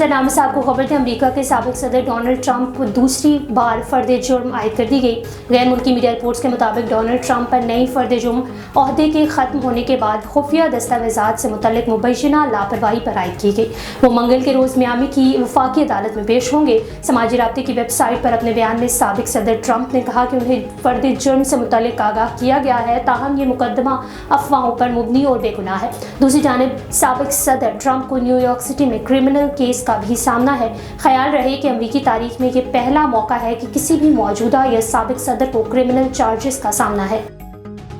नजर नाम से आपको खबर थी। अमेरिका के साबिक सदर डोनाल्ड ट्रंप को दूसरी बार फर्द जुर्म आयद कर दी गई। गैर मुल्की मीडिया रिपोर्ट्स के मुताबिक डोनाल्ड ट्रंप पर नई फर्द जुर्म ओहदे के खत्म होने के बाद खुफिया दस्तावेजात से मुतल्लिक मुबैना लापरवाही पर आयद की गई। वो मंगल के रोज़ मियामी की वफाकी अदालत में पेश होंगे। समाजी राब्ते की वेबसाइट पर अपने बयान में साबिक सदर ट्रंप ने कहा कि उन्हें फर्द जुर्म से मुतल्लिक आगाह किया गया है, ताहम ये मुकदमा अफवाहों पर मुबनी और बेगुनाह है। दूसरी जानिब साबिक सदर ट्रंप को न्यूयॉर्क सिटी में क्रिमिनल केस का भी सामना है। ख्याल रहे कि अमेरिकी तारीख में ये पहला मौका है कि किसी भी मौजूदा या साबिक सदर को क्रिमिनल चार्जेस का सामना है।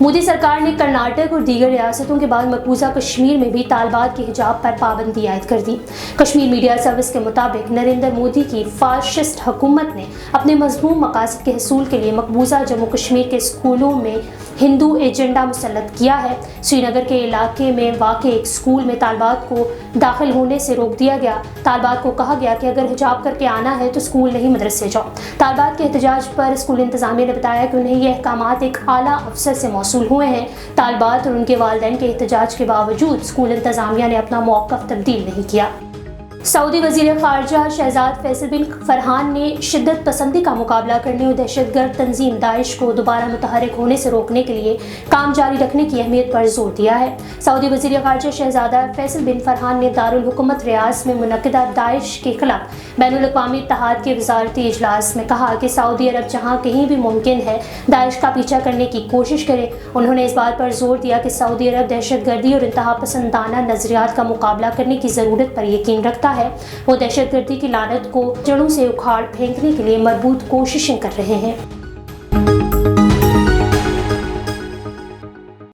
मोदी सरकार ने कर्नाटक और दीगर रियासतों के बाद मकबूजा कश्मीर में भी तालिबात के हिजाब पर पाबंदी आयद कर दी। कश्मीर मीडिया सर्विस के मुताबिक नरेंद्र मोदी की फाशिस्ट हुकूमत ने अपने मज़मूम मकासद के हसूल के लिए मकबूजा जम्मू कश्मीर के स्कूलों में हिंदू एजेंडा मुसल्लत किया है। श्रीनगर के इलाके में वाक़े एक स्कूल में तालिबात को दाखिल होने से रोक दिया गया। तालिबात को कहा गया कि अगर हिजाब करके आना है तो स्कूल नहीं मदरसे जाओ। तालिबात के एहतजाज पर स्कूल इंतज़ामिया ने बताया कि उन्हें यह अहकामात एक आला अफसर से मौसूल हुए हैं। तालिबात और उनके वालिदैन के एहतजाज के बावजूद स्कूल इंतज़ामिया ने अपना मौक़िफ़ तब्दील नहीं किया। सऊदी वज़ीर ख़ारजा शहज़ाद फैसल बिन फरहान ने शिद्दत पसंदी का मुकाबला करने और दहशतगर्द तंजीम दाइश को दोबारा मुतहरिक होने से रोकने के लिए काम जारी रखने की अहमियत पर जोर दिया है। सऊदी वज़ीर ख़ारजा शहज़ादा फैसल बिन फरहान ने दारुल हुकूमत रियाज में मुनक़िदा दाइश के खिलाफ बैनुल अक़वामी इत्तेहाद के वज़ारती इजलास में कहा कि सऊदी अरब जहाँ कहीं भी मुमकिन है दाइश का पीछा करने की कोशिश करे। उन्होंने इस बात पर जोर दिया कि सऊदी अरब दहशतगर्दी और इंतहा पसंदाना नज़रियात का मुकाबला करने की ज़रूरत पर यकीन रखता है। वो दहशतगर्दी की लानत को जड़ों से उखाड़ फेंकने के लिए मजबूत कोशिशें कर रहे हैं।